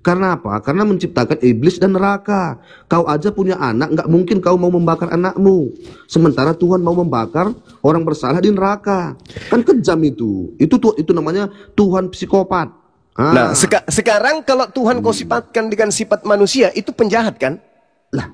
Karena apa? Karena menciptakan iblis dan neraka. Kau aja punya anak, nggak mungkin kau mau membakar anakmu. Sementara Tuhan mau membakar orang bersalah di neraka. Kan kejam itu. Itu namanya Tuhan psikopat. Nah, sekarang kalau Tuhan kau sifatkan dengan sifat manusia, itu penjahat kan? Lah,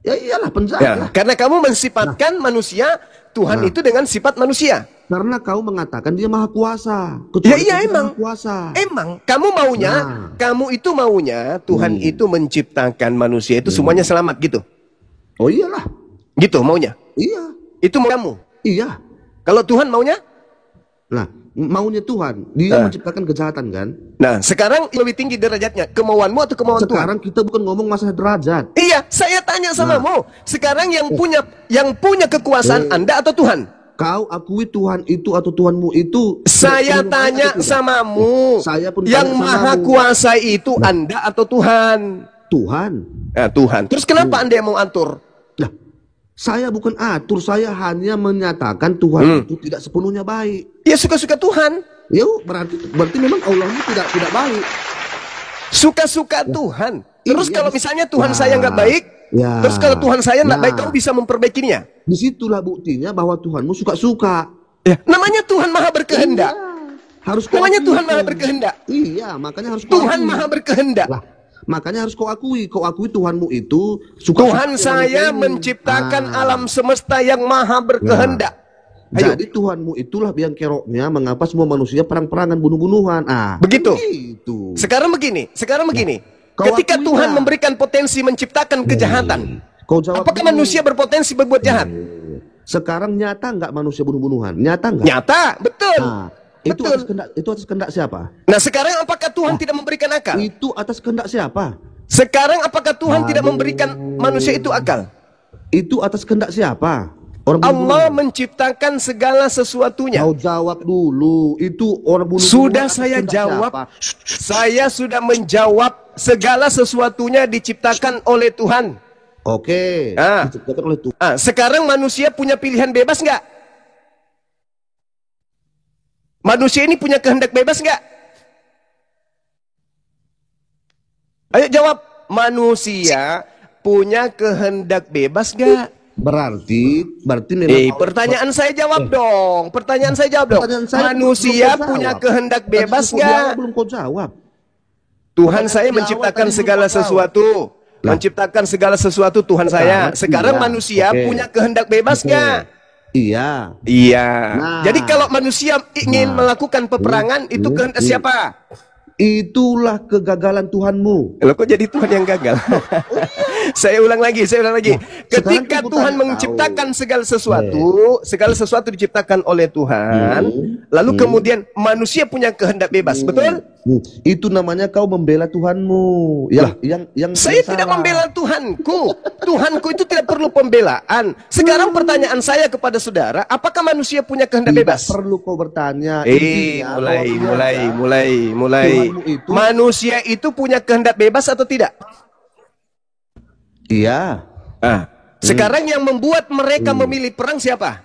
ya iyalah penjahat Ya, lah. karena kamu mensifatkan manusia, Tuhan itu dengan sifat manusia. Karena kau mengatakan dia maha kuasa. Ya iya emang. Maha kuasa. Emang kamu maunya, kamu itu maunya Tuhan itu menciptakan manusia itu semuanya selamat gitu. Oh iyalah. Gitu maunya. Iya. Itu mau kamu. Iya. Kalau Tuhan maunya? Nah, maunya Tuhan, dia menciptakan kejahatan kan? Nah, sekarang lebih tinggi derajatnya, kemauanmu atau kemauan Tuhan? Sekarang kita bukan ngomong masalah derajat. Iya, saya tanya samamu. Sekarang yang punya kekuasaan Anda atau Tuhan? Kau akui Tuhan itu atau Tuhanmu itu. Saya tanya samamu. Saya pun yang maha kuasa itu Anda atau Tuhan? Tuhan. Nah, Tuhan. Terus kenapa Anda yang mau atur? Lah, saya bukan atur, saya hanya menyatakan Tuhan itu tidak sepenuhnya baik. Ya suka-suka Tuhan. Ya, berarti memang Allahnya tidak baik. Suka-suka Tuhan. Terus Iya, kalau misalnya Tuhan saya nggak baik, terus kalau Tuhan saya nggak baik, kamu bisa memperbaikinya. Disitulah buktinya bahwa Tuhanmu suka-suka. Ya, namanya Tuhan maha berkehendak. Harus namanya Tuhan maha berkehendak. Iya, makanya harus Tuhan maha berkehendak. Lah, makanya harus kau akui Tuhanmu itu suka. Tuhan saya menciptakan alam semesta yang maha berkehendak. Jadi Tuhanmu itulah yang keroknya mengapa semua manusia perang-perangan, bunuh-bunuhan. Begitu. Begitu. Sekarang begini. Ketika Tuhan memberikan potensi menciptakan kejahatan, apakah manusia berpotensi berbuat jahat? Sekarang nyata nggak manusia bunuh-bunuhan? Nyata nggak? Nyata, betul. Itu atas kehendak siapa? Nah, sekarang apakah Tuhan tidak memberikan akal? Itu atas kehendak siapa? Sekarang apakah Tuhan tidak memberikan manusia itu akal? Itu atas kehendak siapa? Allah menciptakan segala sesuatunya. Kau jawab dulu. Itu orang bunuh. Sudah saya jawab. Saya sudah menjawab. Segala sesuatunya diciptakan oleh Tuhan. Oke. Diciptakan oleh Tuhan. Sekarang manusia punya pilihan bebas nggak? Manusia ini punya kehendak bebas nggak? Ayo jawab. Manusia punya kehendak bebas nggak? Berarti memang pertanyaan saya jawab dong. Pertanyaan saya jawab dong. Manusia punya kehendak bebas nggak? Belum kau jawab. Tuhan saya menciptakan segala sesuatu. Menciptakan segala sesuatu Tuhan saya. Sekarang manusia punya kehendak bebas nggak? Iya. Jadi kalau manusia ingin melakukan peperangan, itu kehendak siapa? Itulah kegagalan Tuhanmu. Loh, kok jadi Tuhan yang gagal? Saya ulang lagi. Ketika Tuhan menciptakan segala sesuatu diciptakan oleh Tuhan, lalu kemudian manusia punya kehendak bebas, betul? Itu namanya kau membela Tuhanmu. Saya tidak membela Tuhanku. Tuhanku itu tidak perlu pembelaan. Sekarang pertanyaan saya kepada saudara, apakah manusia punya kehendak bebas? Perlu kau bertanya. Mulai. Manusia itu punya kehendak bebas atau tidak? Iya. Sekarang yang membuat mereka memilih perang siapa?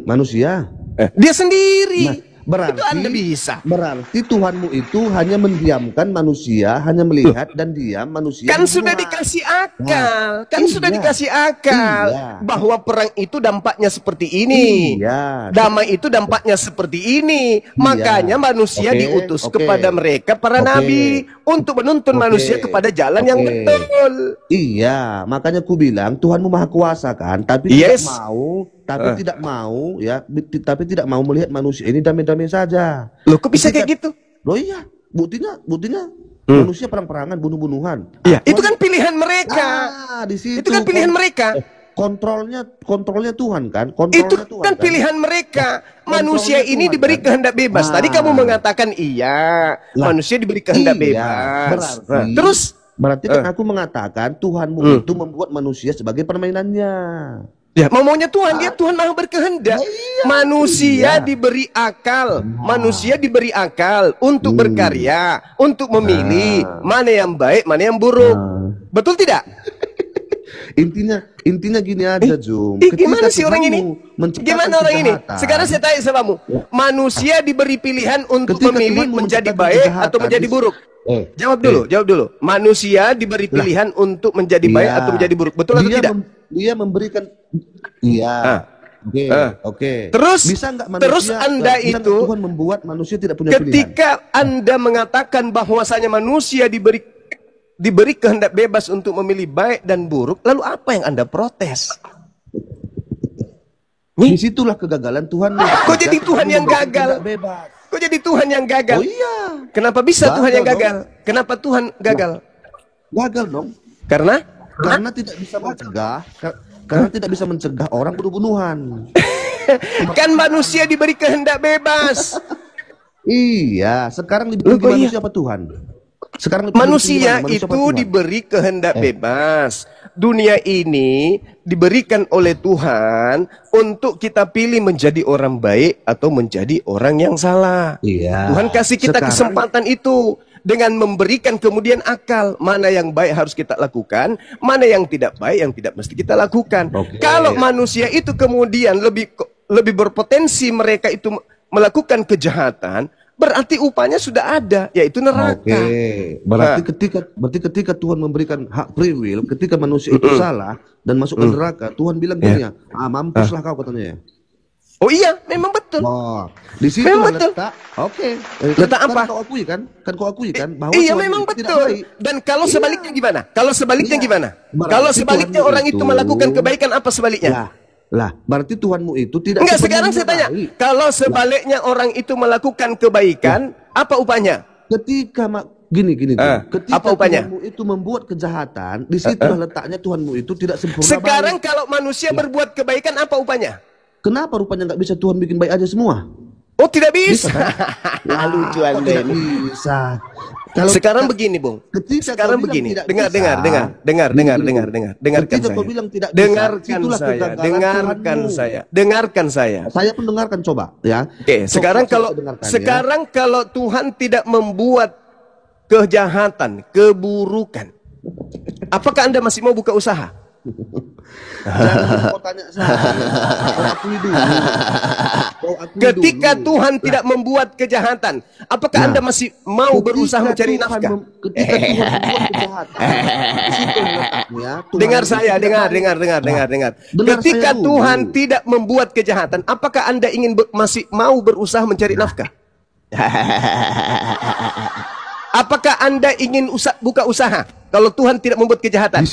Manusia. Dia sendiri. Berarti itu Anda bisa. Berarti Tuhanmu itu hanya mendiamkan manusia, hanya melihat dan diam manusia. Kan sudah dikasih akal. Sudah dikasih akal bahwa perang itu dampaknya seperti ini. Damai itu dampaknya seperti ini. Makanya manusia diutus kepada mereka para nabi untuk menuntun manusia kepada jalan yang betul. Iya, makanya ku bilang Tuhanmu maha kuasa kan, tapi tidak tidak mau melihat manusia ini damai-damai saja. Loh, kok bisa kayak gitu? Loh iya, buktinya manusia perang-perangan, bunuh-bunuhan. Iya, itu kan pilihan mereka. Di situ. Itu kan pilihan mereka. Kontrolnya Tuhan kan? Itu kan pilihan mereka. Manusia ini diberi kehendak bebas. Tadi kamu mengatakan manusia diberi kehendak bebas. Berarti kan aku mengatakan Tuhanmu itu membuat manusia sebagai permainannya. Ya, maunya Tuhan, Tuhan maha berkehendak. Manusia diberi akal. Manusia diberi akal untuk berkarya, untuk memilih mana yang baik, mana yang buruk. Betul tidak? Intinya gini aja, Jum. Gimana sih orang ini? Gimana orang ini? Sekarang saya tanya sama kamu. Manusia diberi pilihan untuk memilih menjadi baik atau menjadi buruk. Jawab dulu. Manusia diberi pilihan untuk menjadi baik atau menjadi buruk. Betul atau tidak? Dia memberikan. Oke. Terus bisa nggak manusia? Terus Anda itu Tuhan membuat manusia tidak punya pilihan. Ketika Anda mengatakan bahwasanya manusia diberi kehendak bebas untuk memilih baik dan buruk, lalu apa yang Anda protes? Disitulah kegagalan Tuhan. Kok jadi Tuhan yang gagal? Kok jadi Tuhan yang gagal? Oh iya. Kenapa bisa Tuhan yang gagal? Kenapa Tuhan gagal? Gagal dong. Karena tidak bisa mencegah. Karena tidak bisa mencegah orang bunuh-bunuhan. Kan manusia diberi kehendak bebas. Iya. Sekarang lebih tinggi manusia apa Tuhan? Sekarang manusia itu diberi kehendak bebas. Dunia ini diberikan oleh Tuhan untuk kita pilih menjadi orang baik atau menjadi orang yang salah. Iya. Tuhan kasih kita kesempatan itu dengan memberikan kemudian akal. Mana yang baik harus kita lakukan, mana yang tidak baik yang tidak mesti kita lakukan. Kalau manusia itu kemudian lebih berpotensi mereka itu melakukan kejahatan, berarti upahnya sudah ada, yaitu neraka. Berarti ketika Tuhan memberikan hak free will, ketika manusia itu salah dan masuk ke neraka, Tuhan bilang gini ya, mampuslah kau katanya ya. Oh iya, memang betul. Di situ letak. Letak apa? Kau akui kan? Kan kau akui kan bahwa iya memang betul. Dan kalau sebaliknya gimana? Kalau sebaliknya gimana? Kalau sebaliknya orang itu melakukan kebaikan, apa sebaliknya? Lah, berarti Tuhanmu itu tidak. Enggak, sekarang saya tanya, kalau sebaliknya orang itu melakukan kebaikan, apa upahnya? Ketika ketika apa upahnya? Tuhanmu itu membuat kejahatan, di situlah letaknya Tuhanmu itu tidak sempurna. Sekarang kalau manusia berbuat kebaikan, apa upahnya? Kenapa rupanya nggak bisa Tuhan bikin baik aja semua? Oh, tidak bisa. Lucu Anda. Tidak bisa. Sekarang begini, Bung. Sekarang begini. Dengarkan saya. Saya pun dengarkan coba, ya. Oke, sekarang kalau Tuhan tidak membuat kejahatan, keburukan, apakah Anda masih mau buka usaha? Jangan kau tanya saya. Ketika Tuhan tidak membuat kejahatan, apakah Anda masih mau berusaha mencari nafkah? Ketika Tuhan membuat kejahatan, dengar saya. Ketika Tuhan tidak membuat kejahatan, apakah Anda masih mau berusaha mencari nafkah? Apakah Anda ingin buka usaha kalau Tuhan tidak membuat kejahatan?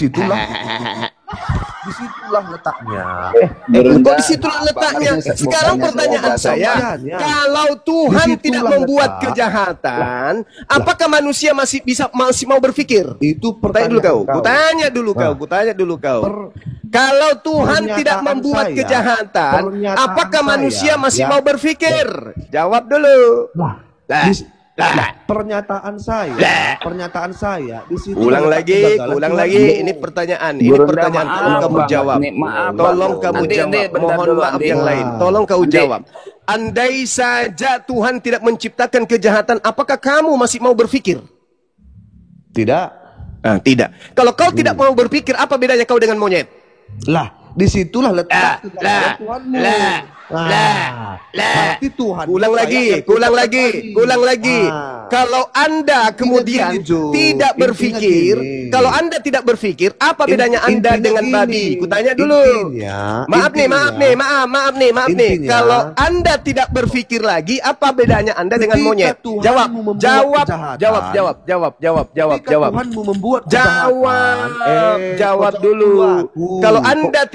Disitulah letaknya. Kok disitulah letaknya? Sekarang pertanyaan saya, kalau Tuhan tidak membuat kejahatan, apakah manusia masih mau berpikir? Itu pertanyaan Kutanya dulu kau. Kalau Tuhan tidak membuat kejahatan, apakah manusia masih mau berpikir? Jawab dulu. Pernyataan saya di situ. Ulang lagi. Ini pertanyaan. Tolong kamu jawab. Mohon maaf yang lain. Tolong kau jawab. Andai saja Tuhan tidak menciptakan kejahatan, apakah kamu masih mau berpikir? Tidak. Tidak. Kalau kau tidak mau berpikir, apa bedanya kau dengan monyet? Lah, disitulah letak Tuhanmu. Berarti Tuhan. Ulang lagi. Kalau Anda kemudian tidak berpikir, apa bedanya Anda dengan babi? Kutanya dulu. Maaf nih. Kalau Anda tidak berpikir lagi, apa bedanya Anda dengan monyet? Jawab dulu. Kalau Anda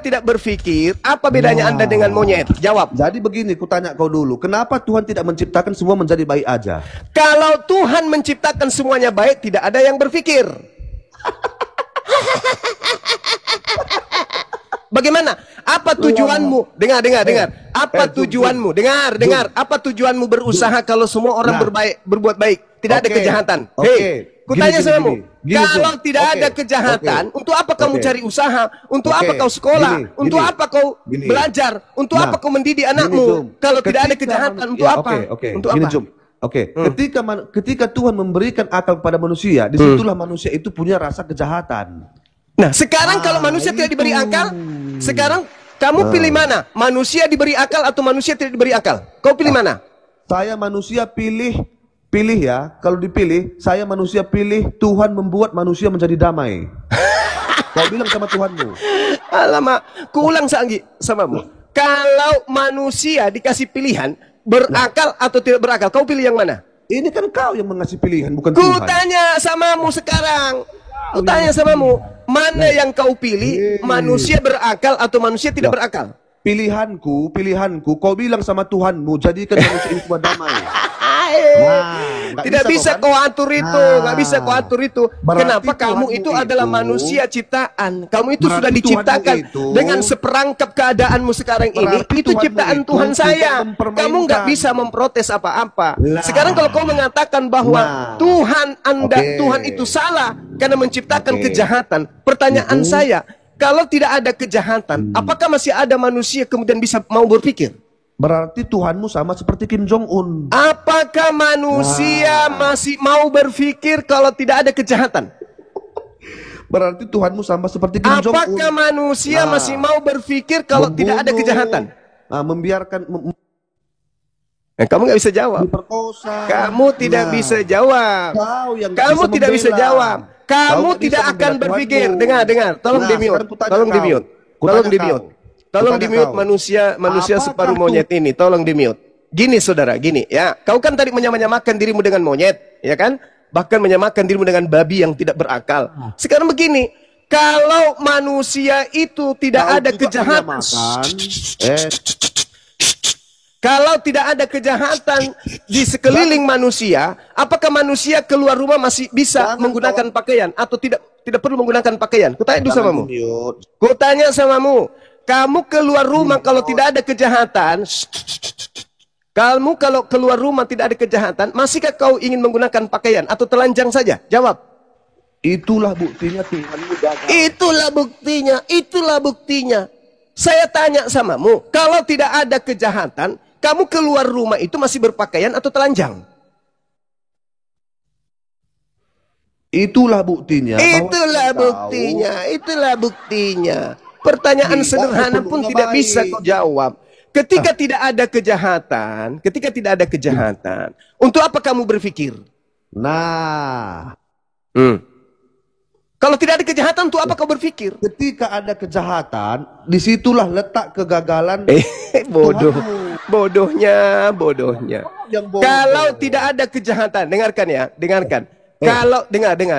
tidak berpikir, apa bedanya Anda dengan monyet? Jawab. Jadi begini, kutanya kau dulu. Kenapa Tuhan tidak menciptakan semua menjadi baik aja? Kalau Tuhan menciptakan semuanya baik, tidak ada yang berpikir. Bagaimana? Apa tujuanmu? Dengar. Apa tujuanmu? Dengar. Apa tujuanmu berusaha kalau semua orang berbuat baik? Tidak ada kejahatan. Kutanya samamu. Kalau tidak ada kejahatan, untuk apa kamu cari usaha? Untuk apa kau sekolah? Untuk apa kau belajar? Untuk apa kau mendidik anakmu? Kalau tidak ada kejahatan, untuk apa? Untuk apa? Ketika Tuhan memberikan akal kepada manusia, disitulah manusia itu punya rasa kejahatan. Nah, sekarang kalau manusia tidak diberi akal, sekarang kamu pilih mana? Manusia diberi akal atau manusia tidak diberi akal? Kau pilih mana? Saya manusia pilih Pilih ya, kalau dipilih, saya manusia pilih Tuhan membuat manusia menjadi damai. Kau bilang sama Tuhanmu. Alamak, kuulang lagi samamu. Kalau manusia dikasih pilihan, berakal atau tidak berakal, kau pilih yang mana? Ini kan kau yang mengasih pilihan, bukan Ku Tuhan. tanya samamu sekarang. Ku tanya samamu, mana yang kau pilih, manusia berakal atau manusia tidak berakal? Pilihanku, kau bilang sama Tuhanmu, jadikan manusia ini semua damai. Nah, tidak bisa kau atur itu, nggak bisa kau atur itu. Kenapa kamu itu adalah manusia ciptaan? Kamu itu sudah diciptakan dengan seperangkap keadaanmu sekarang ini. Itu ciptaan Tuhan saya. Kamu nggak bisa memprotes apa-apa. Sekarang kalau kau mengatakan bahwa Tuhan itu salah karena menciptakan kejahatan, pertanyaan saya, kalau tidak ada kejahatan, apakah masih ada manusia kemudian bisa mau berpikir? Berarti Tuhanmu sama seperti Kim Jong-un. Apakah manusia masih mau berpikir kalau tidak ada kejahatan? Berarti Tuhanmu sama seperti Kim Jong-un. Apakah manusia masih mau berpikir kalau tidak ada kejahatan? Membiarkan kamu nggak bisa jawab. Diperkosa. Kamu tidak bisa jawab. Kamu tidak bisa jawab. Kamu tidak akan berpikir. Dengar. Tolong di-mute. Tolong di-mute. Tolong di-mute. Tolong di-mute manusia separuh monyet ini, tolong di-mute. Gini saudara, gini ya. Kau kan tadi menyamakan dirimu dengan monyet, ya kan? Bahkan menyamakan dirimu dengan babi yang tidak berakal. Sekarang begini, kalau manusia itu tidak ada kejahatan, kalau tidak ada kejahatan di sekeliling manusia, apakah manusia keluar rumah masih bisa menggunakan pakaian atau tidak perlu menggunakan pakaian? Kutanya dulu samamu. Kutanya samamu. Kamu keluar rumah kalau tidak ada kejahatan, kamu kalau keluar rumah tidak ada kejahatan, masihkah kau ingin menggunakan pakaian atau telanjang saja? Jawab. Itulah buktinya Tuhanmu gagal. Itulah buktinya. Saya tanya samamu, kalau tidak ada kejahatan, kamu keluar rumah itu masih berpakaian atau telanjang? Itulah buktinya. Itulah buktinya. Pertanyaan sederhana pun tidak bisa kau jawab. Ketika tidak ada kejahatan, untuk apa kamu berpikir? Kalau tidak ada kejahatan, untuk apa kau berpikir? Ketika ada kejahatan, disitulah letak kegagalan. Bodohnya. Kalau tidak ada kejahatan, dengarkan. Kalau dengar.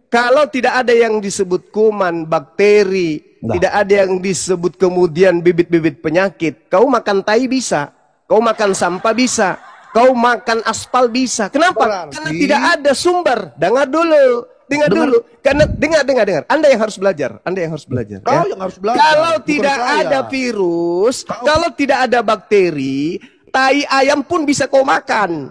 Kalau tidak ada yang disebut kuman, bakteri, tidak ada yang disebut kemudian bibit-bibit penyakit, kau makan tai bisa, kau makan sampah bisa, kau makan aspal bisa. Kenapa? Karena tidak ada sumber. Dengar dulu. Karena dengar. Anda yang harus belajar. Kau yang harus belajar. Kalau tidak ada virus, kalau tidak ada bakteri, tai ayam pun bisa kau makan.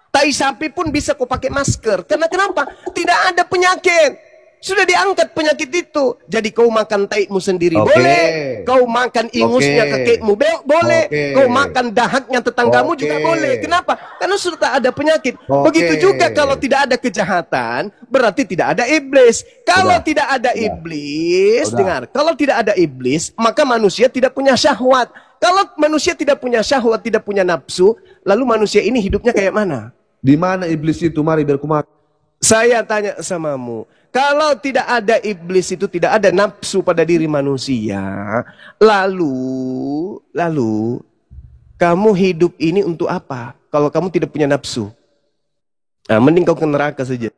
Tai sapi pun bisa kau pakai masker. Karena kenapa? Tidak ada penyakit. Sudah diangkat penyakit itu. Jadi kau makan taimu sendiri boleh. Kau makan ingusnya kakekmu boleh. Kau makan dahaknya tetanggamu juga boleh. Kenapa? Karena sudah tak ada penyakit. Begitu juga kalau tidak ada kejahatan, berarti tidak ada iblis. Kalau tidak ada iblis, dengar. Kalau tidak ada iblis, maka manusia tidak punya syahwat. Kalau manusia tidak punya syahwat, tidak punya nafsu, lalu manusia ini hidupnya kayak mana? Di mana iblis itu? Mari biar ku makan. Saya tanya samamu, kalau tidak ada iblis itu, tidak ada nafsu pada diri manusia, lalu kamu hidup ini untuk apa? Kalau kamu tidak punya nafsu, mending kau ke neraka saja.